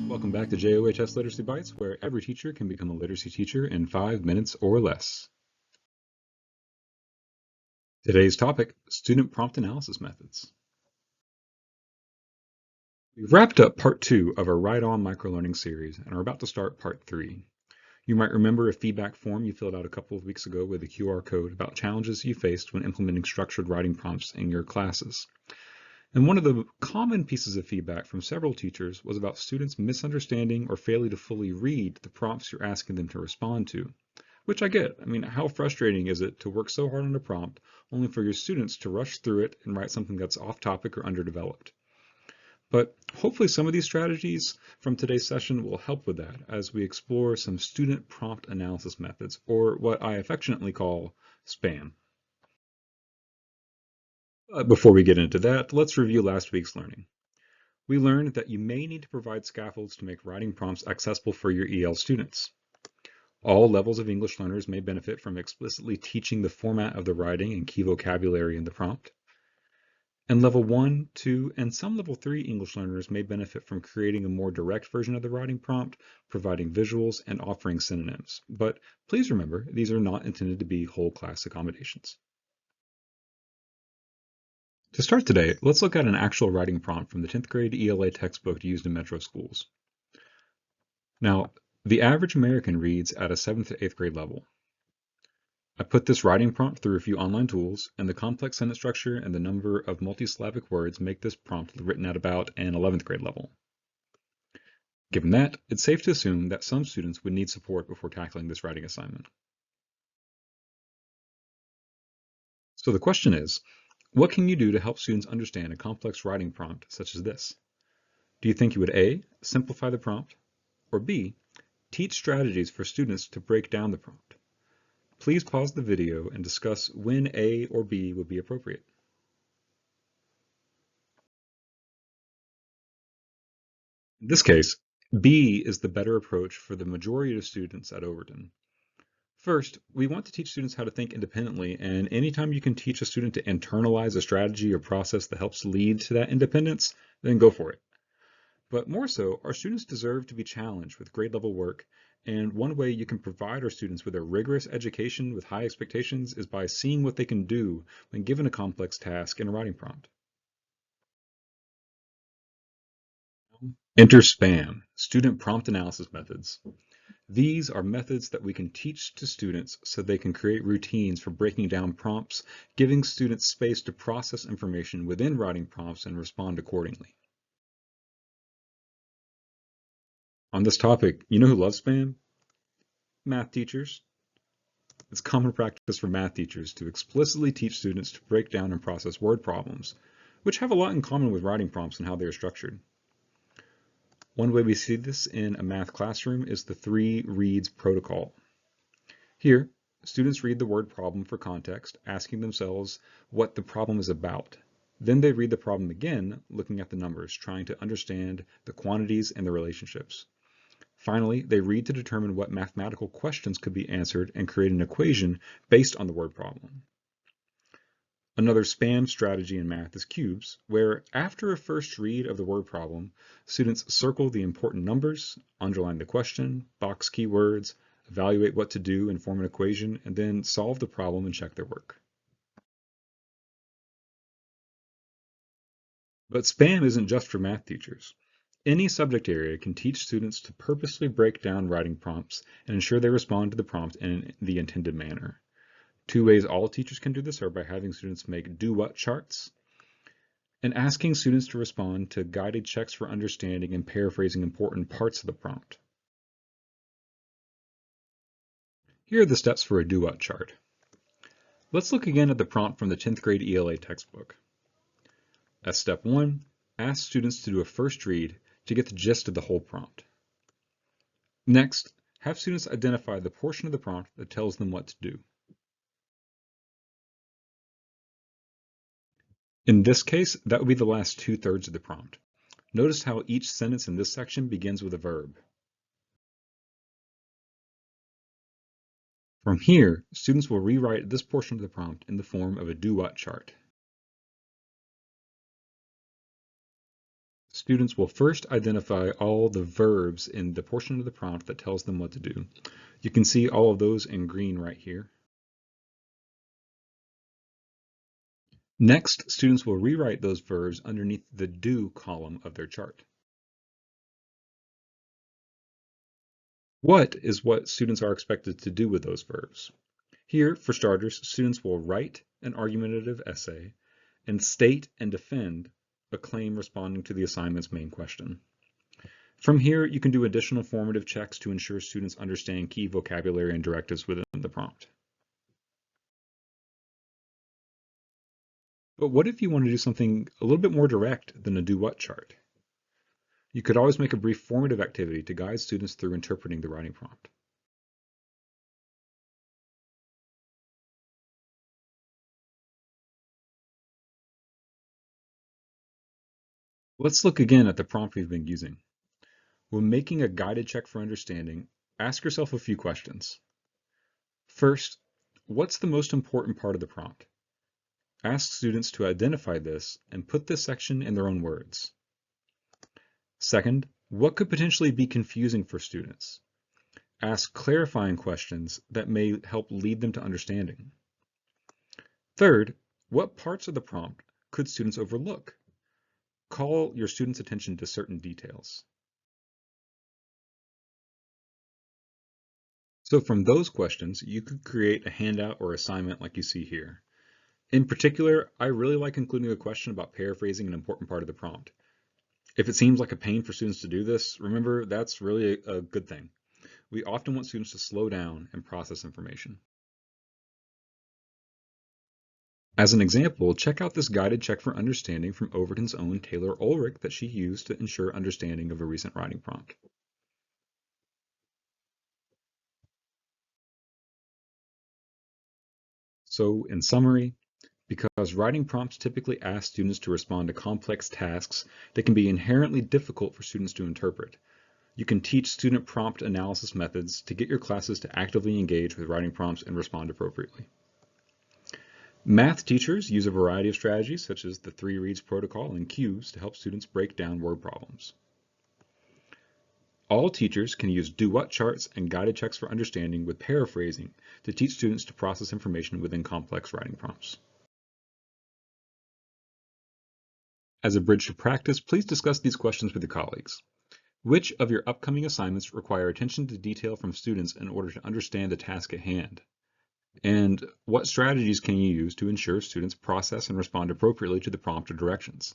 Welcome back to JOHS Literacy Bites, where every teacher can become a literacy teacher in 5 minutes or less. Today's topic, student prompt analysis methods. We've wrapped up part 2 of our Write On microlearning series and are about to start part 3. You might remember a feedback form you filled out a couple of weeks ago with a QR code about challenges you faced when implementing structured writing prompts in your classes. And one of the common pieces of feedback from several teachers was about students misunderstanding or failing to fully read the prompts you're asking them to respond to, which I get. I mean, how frustrating is it to work so hard on a prompt only for your students to rush through it and write something that's off topic or underdeveloped? But hopefully some of these strategies from today's session will help with that as we explore some student prompt analysis methods, or what I affectionately call S.P.A.M. Before we get into that, let's review last week's learning. We learned that you may need to provide scaffolds to make writing prompts accessible for your EL students. All levels of English learners may benefit from explicitly teaching the format of the writing and key vocabulary in the prompt. And level 1, 2, and some level 3 English learners may benefit from creating a more direct version of the writing prompt, providing visuals, and offering synonyms. But please remember, these are not intended to be whole class accommodations. To start today, let's look at an actual writing prompt from the 10th grade ELA textbook used in metro schools. Now, the average American reads at a 7th to 8th grade level. I put this writing prompt through a few online tools, and the complex sentence structure and the number of multisyllabic words make this prompt written at about an 11th grade level. Given that, it's safe to assume that some students would need support before tackling this writing assignment. So the question is, what can you do to help students understand a complex writing prompt such as this? Do you think you would A, simplify the prompt, or B, teach strategies for students to break down the prompt? Please pause the video and discuss when A or B would be appropriate. In this case, B is the better approach for the majority of students at Overton. First, we want to teach students how to think independently, and anytime you can teach a student to internalize a strategy or process that helps lead to that independence, then go for it. But more so, our students deserve to be challenged with grade level work, and one way you can provide our students with a rigorous education with high expectations is by seeing what they can do when given a complex task in a writing prompt. Enter S.P.A.M, Student Prompt Analysis Methods. These are methods that we can teach to students so they can create routines for breaking down prompts, giving students space to process information within writing prompts and respond accordingly. On this topic, you know who loves S.P.A.M? Math teachers. It's common practice for math teachers to explicitly teach students to break down and process word problems, which have a lot in common with writing prompts and how they are structured. One way we see this in a math classroom is the 3 reads protocol. Here, students read the word problem for context, asking themselves what the problem is about. Then they read the problem again, looking at the numbers, trying to understand the quantities and the relationships. Finally, they read to determine what mathematical questions could be answered and create an equation based on the word problem. Another S.P.A.M strategy in math is cubes, where after a first read of the word problem, students circle the important numbers, underline the question, box keywords, evaluate what to do and form an equation, and then solve the problem and check their work. But S.P.A.M isn't just for math teachers. Any subject area can teach students to purposely break down writing prompts and ensure they respond to the prompt in the intended manner. 2 ways all teachers can do this are by having students make do-what charts and asking students to respond to guided checks for understanding and paraphrasing important parts of the prompt. Here are the steps for a do-what chart. Let's look again at the prompt from the 10th grade ELA textbook. As step 1, ask students to do a first read to get the gist of the whole prompt. Next, have students identify the portion of the prompt that tells them what to do. In this case, that would be the last 2/3 of the prompt. Notice how each sentence in this section begins with a verb. From here, students will rewrite this portion of the prompt in the form of a do-what chart. Students will first identify all the verbs in the portion of the prompt that tells them what to do. You can see all of those in green right here. Next, students will rewrite those verbs underneath the do column of their chart. What is what students are expected to do with those verbs? Here, for starters, students will write an argumentative essay and state and defend a claim responding to the assignment's main question. From here, you can do additional formative checks to ensure students understand key vocabulary and directives within the prompt. But what if you want to do something a little bit more direct than a do what chart? You could always make a brief formative activity to guide students through interpreting the writing prompt. Let's look again at the prompt we've been using. When making a guided check for understanding, ask yourself a few questions. First, what's the most important part of the prompt? Ask students to identify this and put this section in their own words. Second, what could potentially be confusing for students? Ask clarifying questions that may help lead them to understanding. Third, what parts of the prompt could students overlook? Call your students' attention to certain details. So from those questions, you could create a handout or assignment like you see here. In particular, I really like including a question about paraphrasing an important part of the prompt. If it seems like a pain for students to do this, remember that's really a good thing. We often want students to slow down and process information. As an example, check out this guided check for understanding from Overton's own Taylor Ulrich that she used to ensure understanding of a recent writing prompt. So in summary, because writing prompts typically ask students to respond to complex tasks that can be inherently difficult for students to interpret, you can teach student prompt analysis methods to get your classes to actively engage with writing prompts and respond appropriately. Math teachers use a variety of strategies such as the 3 reads protocol and cues to help students break down word problems. All teachers can use do-what charts and guided checks for understanding with paraphrasing to teach students to process information within complex writing prompts. As a bridge to practice, please discuss these questions with your colleagues. Which of your upcoming assignments require attention to detail from students in order to understand the task at hand? And what strategies can you use to ensure students process and respond appropriately to the prompt or directions?